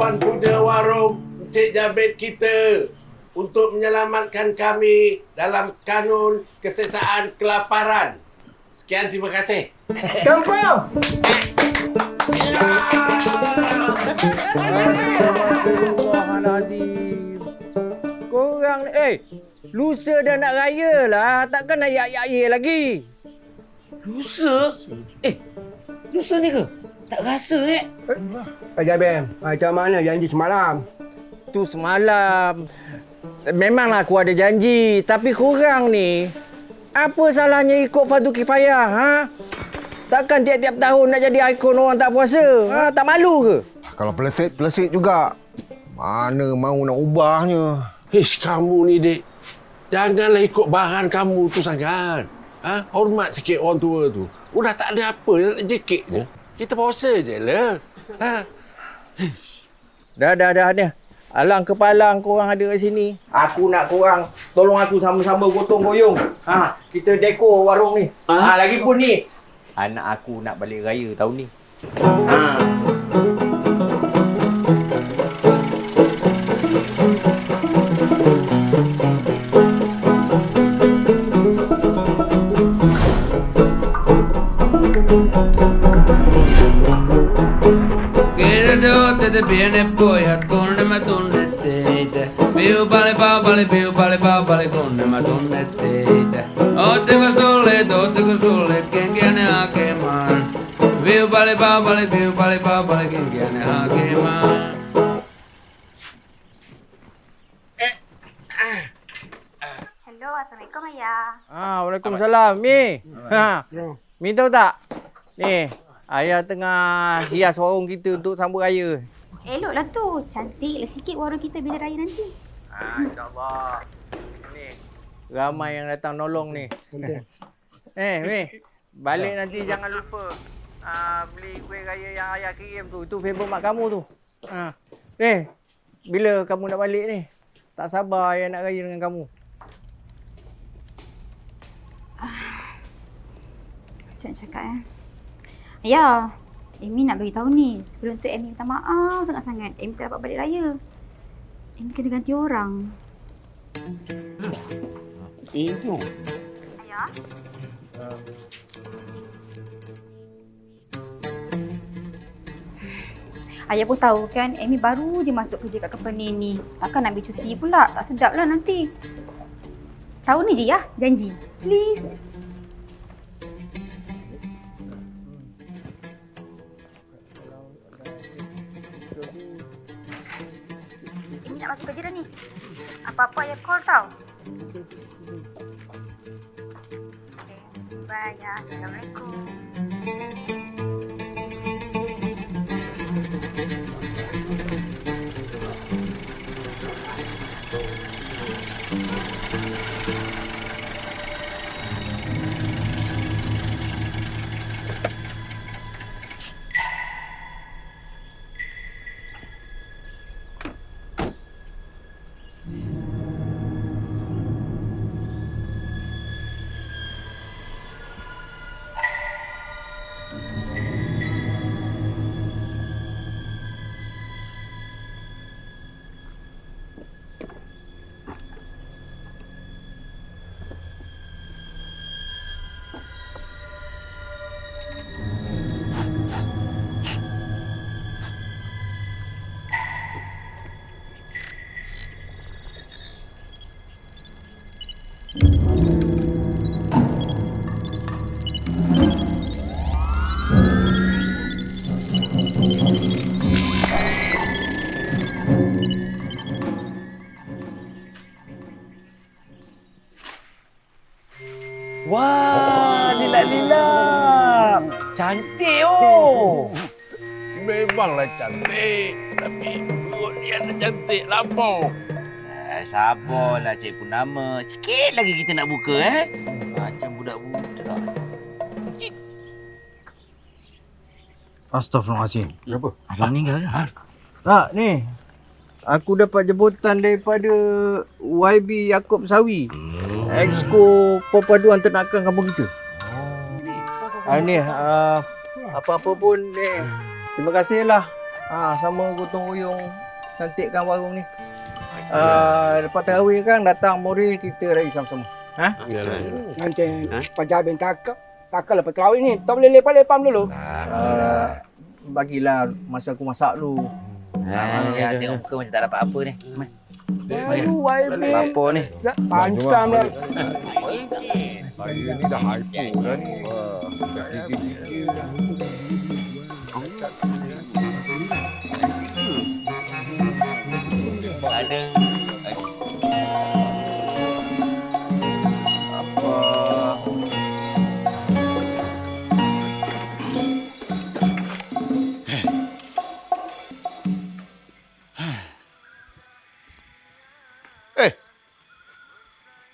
Tuan Puja Warung Encik Jabir kita untuk menyelamatkan kami dalam kanun kesesaan kelaparan. Sekian, terima kasih. Kampung! Astagfirullahalazim. Korang ni, lusa dah nak raya lah. Takkan nak ya lagi. Lusa? Lusa ni ke? Tak rasa Pak Jabir, macam mana janji semalam? Tu semalam. Memanglah aku ada janji. Tapi korang ni, apa salahnya ikut fardu kifayah, ha? Takkan tiap-tiap tahun nak jadi ikon orang tak puasa? Ha? Tak malu ke? Kalau pelesit juga. Mana mau nak ubahnya? Kamu ni, Dik. Janganlah ikut bahan kamu tu sangat. Hormat sikit orang tua tu. Udah tak ada apa nak jekiknya. Kita puasa je lah. Dah ni. Alang kepalang korang ada kat sini. Aku nak korang tolong aku sama-sama gotong royong. Kita dekor warung ni. Lagipun ni, anak aku nak balik raya tahun ni. Te viene pojat, kun mä tunnet teitä. Piupali, paupali, kun mä tunnet teitä. Ootteko tulleet kenkiä ne hakemaan? Piupali, paupali, kenkiä ne hakemaan. Hello, Assalamualaikum Ayah. Waalaikumsalam. Mi. Mi tahu tak? Ni, Ayah tengah hias warung kita untuk sambut raya. Eloklah tu. Cantiklah sikit warung kita bila raya nanti. InsyaAllah. Ni, ramai yang datang nolong ni. Mi, balik nanti jangan lupa beli kuih raya yang Ayah kirim tu. Itu favourite mak kamu tu. Ni, bila kamu nak balik ni? Tak sabar Ayah nak raya dengan kamu. Macam nak cakap Ayah, Amy nak bagi tahu ni. Sebelum tu Amy minta maaf sangat-sangat. Amy tak dapat balik raya. Amy kena ganti orang. Itu. Ayah? Ayah pun tahu kan, Amy baru je masuk kerja kat company ni. Takkan nak ambil cuti pula. Tak sedap lah nanti. Tahun ni je ya, janji. Please. Amy nak masuk kerja dah ni. Apa-apa ayah call tau. Okay. Bye ya. Assalamualaikum. Wah, Lila. Cantik oh. Memanglah cantik. Tapi perut dia tak cantik lampau. Sabarlah Cik Purnama. Sikit lagi kita nak buka Macam budak-budak. Astaghfirullahaladzim. Kenapa? Ada meninggal ke? Tak, ni. Aku dapat jemputan daripada YB Yaakob Sawi. Exco Perpaduan Ternakan kampung kita. Ni, apa-apa pun ni. Terima kasihlah Sama gotong royong cantikkan warung ni. Lepas tarawih kan datang mari kita raih sama-sama. Yalah. Nanti Pak Jabir takkan lepas terawih ni. Tak boleh lepak-lepak dulu. Bagilah masa aku masak dulu. Ya, tengok muka macam tak dapat apa ni. Aduh, Waibin. Apa ni? Pancam lah. Saya ni dah hypo dah ni. Dah gigi-gigi dah. Ada.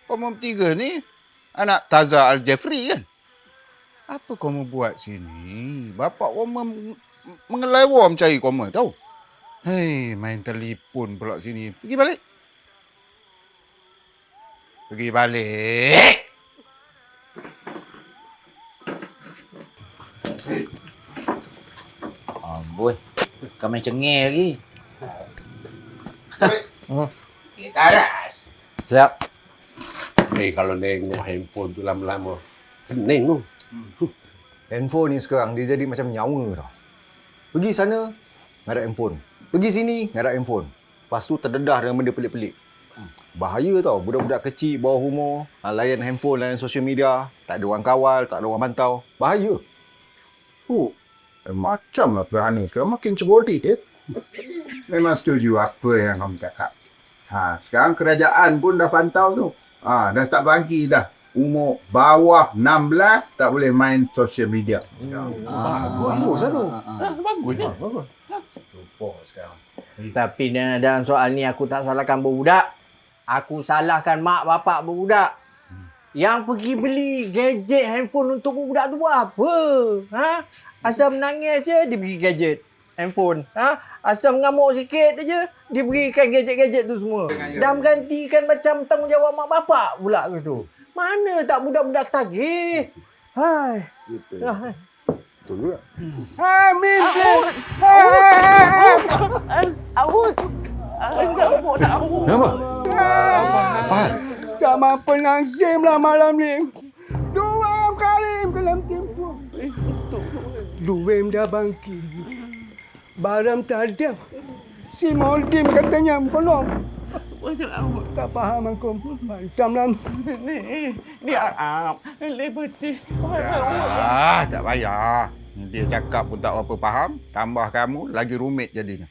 Kau bertiga ni anak Taza Al-Jafri kan? Apa kau buat sini? Bapak kau mengelawar mencari kau tahu? Hei, main telefon pula sini. Pergi balik. Pergi balik. Amboi. Kau main cengih lagi. Kita aras. Siap. Kalau nengok handphone tu lama-lama, pening tu. Handphone ni sekarang dia jadi macam nyawa tau. Pergi sana, nggak ada handphone. Pergi sini, nggak ada handphone. Lepas tu terdedah dengan benda pelik-pelik. Bahaya tau, budak-budak kecil bawah umur, layan handphone, layan social media, tak ada orang kawal, tak ada orang pantau. Bahaya. Macamlah berani kau makin cerdik eh. Memang setuju apa yang kamu cakap. Sekarang kerajaan pun dah pantau tu. Dah start bagi dah. Umur bawah 16 tak boleh main social media. Bagus lah tu. Bagus je. Lupa sekarang. Tapi dalam soal ni aku tak salahkan budak. Aku salahkan mak bapak budak. Yang pergi beli gadget handphone untuk budak tu buat apa? Asal menangis je dia beli gadget handphone. Asal mengamuk sikit je dia berikan gadget-gadget tu semua. Dah menggantikan macam tanggungjawab mak bapak pula ke tu. Mana tak budak-budak tagih. Hai. Betul juga. Kenapa? Apa hal? Tak mampu nazim lah malam ni. 2 kali dalam tempoh. Duim dah bangkit. Baram tak ada. Si Maudim katanya kolom. Tak faham aku. Macam lah. Tak payah. Dia cakap pun tak apa faham. Tambah kamu lagi rumit jadinya.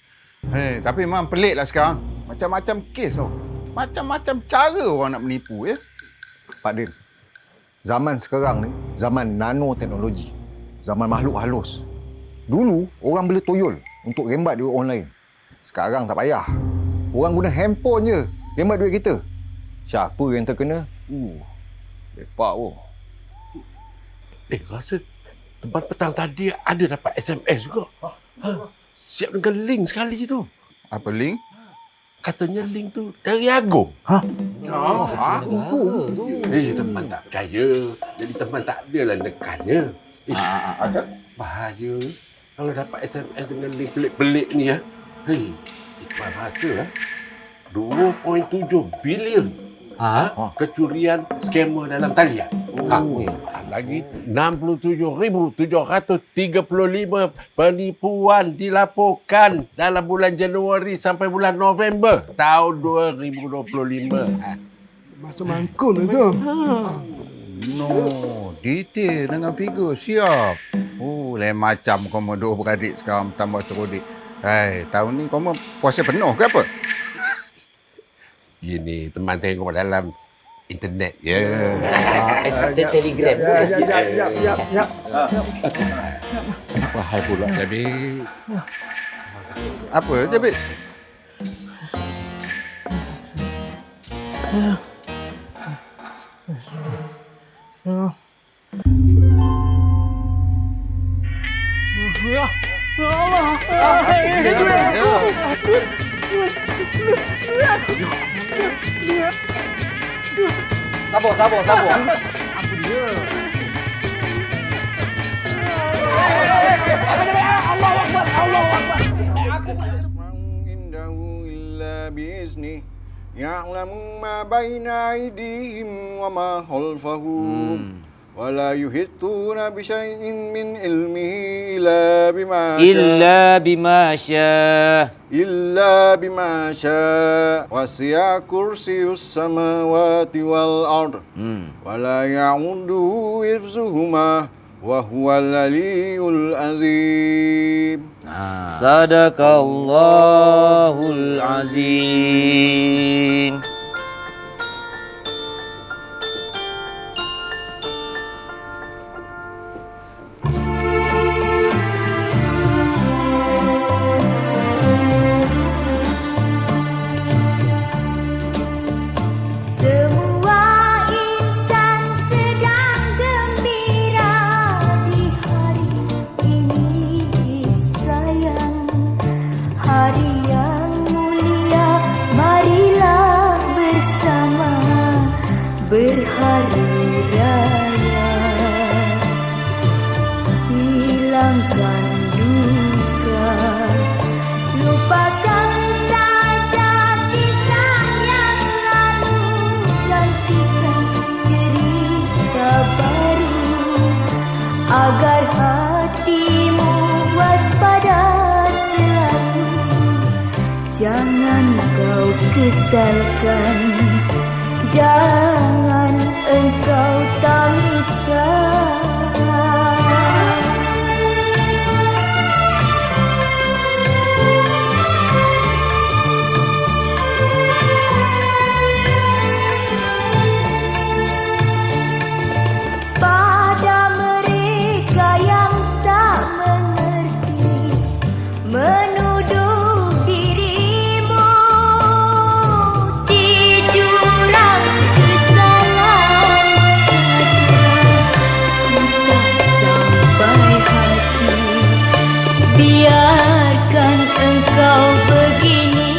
Tapi memang pelik lah sekarang. Macam-macam kes tau. Macam-macam cara orang nak menipu ya. Pak Din, zaman sekarang ni, zaman nanoteknologi. Zaman makhluk halus. Dulu, orang boleh toyol untuk rembat duit orang lain. Sekarang tak payah. Orang guna handphone je rembat duit kita. Siapa yang terkena? Lepak pun. Rasa teman petang tadi ada dapat SMS juga. Siap dengan link sekali tu. Apa link? Katanya link tu dari Agong. Teman tak percaya. Jadi teman tak adalah nekannya. Bahaya. Kalau dapat SMS dengan link pelik-pelik ni ya. Iqbal rasa 2.7 bilion. Kecurian skema dalam talian. Lagi 67,735 penipuan dilaporkan dalam bulan Januari sampai bulan November tahun 2025. Masuk mangkun tu. Detail dengan figur siap. Lain macam kamu dua beradik sekarang tambah serodik. Tahun ni kamu puasa penuh ke apa? Ini teman tengok dalam internet ya. Telegram. Ya. Apa hal pula jadi? Apa Jabir? Tabur. indahu illa biizni ya'lamu ma baina aydihim wa ma khalfahum wa la yuhittuna bi syai'in min ilmihi illa bima syaa wasi'a kursiyyus samawati wal ard wa la ya'uduhu hifzuhuma wa huwal aliyyul azim. Sadaqallahul azim. Semua insan sedang gembira di hari ini sayang. Hari yang mulia, marilah bersama berhari raya. Hilangkan duka, lupakan saja kisah yang lalu, gantikan cerita baru agar hatimu waspada selalu. Jangan kau kesalkan, jangan engkau tangiskan. Pada mereka yang tak mengerti, menuduh dirimu di jurang kesalahan saja. Tak sampai hati, biarkan engkau begini.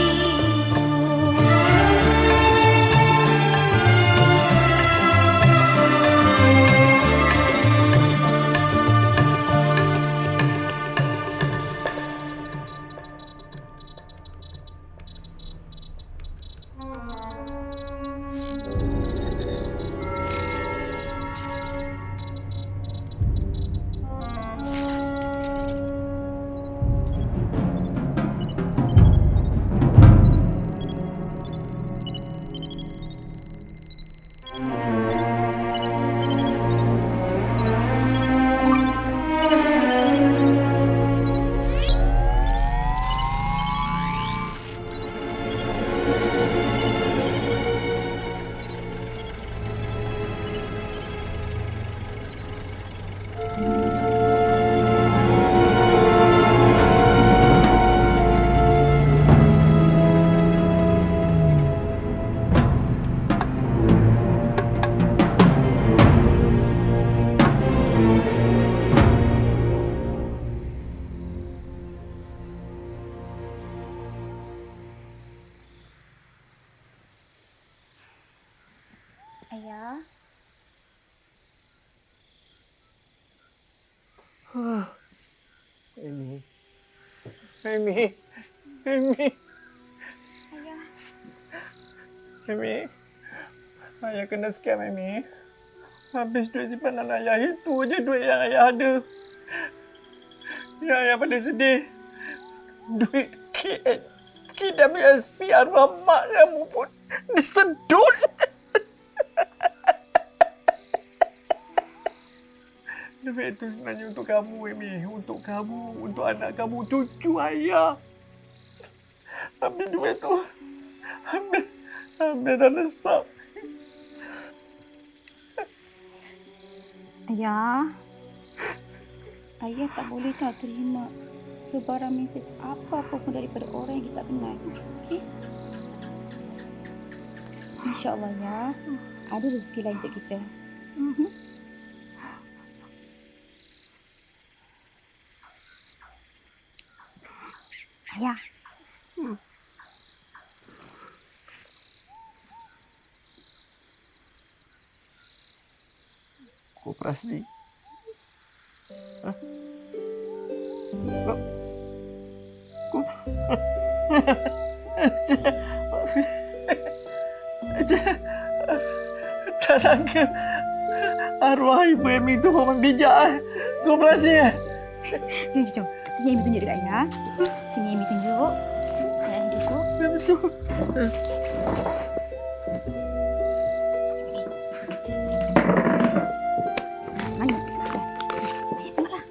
Ayah, Amy. Amy. Amy. ayah. Amy. Ayah kena scam, Amy. Habis duit simpanan ayah. Itu je duit yang ayah ada. Ya, ayah pada sedih. Duit KWSP arwah mak kamu pun disedut. Duit itu sebenarnya untuk kamu, Amy. Untuk kamu, untuk anak kamu, cucu ayah. Ambil duit tu. Ambil dah lesap. Ayah, ayah tak boleh tak terima sebarang mesej apa-apa pun daripada orang yang kita kenal. Okey? InsyaAllah ya, ada rezeki lain untuk kita. Ayah. Koperasi. Hah? Kok Tak sangka arwah ibu Amy tu memang bijak. Kau berhasil. Jom. Sini Amy tunjuk dekat Ayah. Sini Amy tunjuk. Ayah duduk. Betul. Mana? Ayah tengoklah.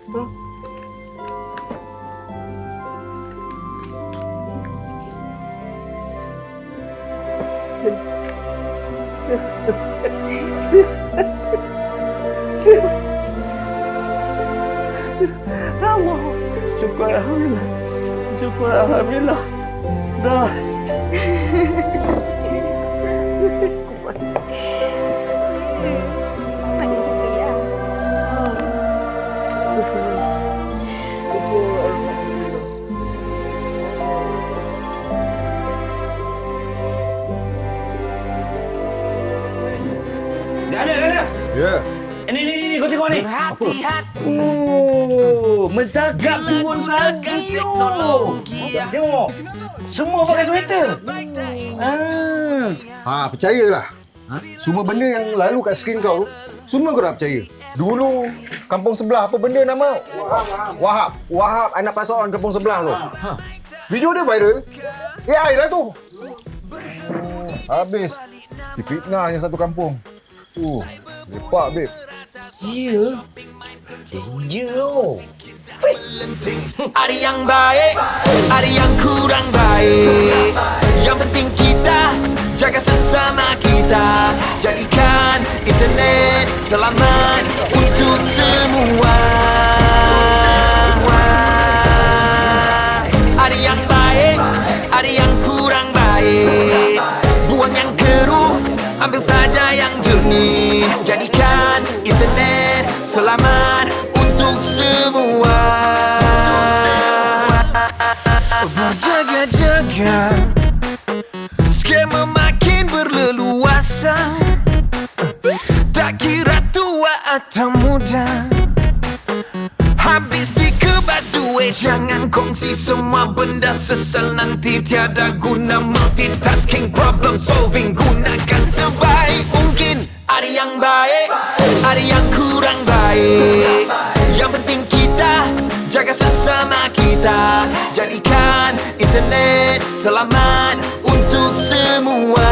Allah. Syukur Alhamdulillah. Syukur Alhamdulillah. Dah. Mana kita ya? Gana. Ya. Ni, kau tengok ni. Oh, mencakap turun salji. Tengok. Semua pakai sweater. Percayalah. Semua benda yang lalu kat skrin kau tu, semua kau dah percaya. Dulu kampung sebelah apa benda nama? Wahab anak pasaran kampung sebelah tu. Video dia viral. AI lah tu. Habis difitnah yang satu kampung. Lepak babe. Ya. Ada yang baik, ada yang kurang baik. Yang penting kita jaga sesama kita. Jadikan internet selamat untuk semua. Ada yang baik, ada yang kurang baik. Buang yang keruh, ambil saja yang jernih. Jadikan internet selamat untuk semua. Berjaga-jaga, skema makin berleluasa. Tak kira tua atau muda, habis dikebas duit. Jangan kongsi semua benda, sesal nanti tiada guna. Multitasking, problem solving, gunakan sebaik mungkin. Ada yang baik, ada yang kurang baik. Yang penting kita jaga sesama kita. Jadikan internet selamat untuk semua.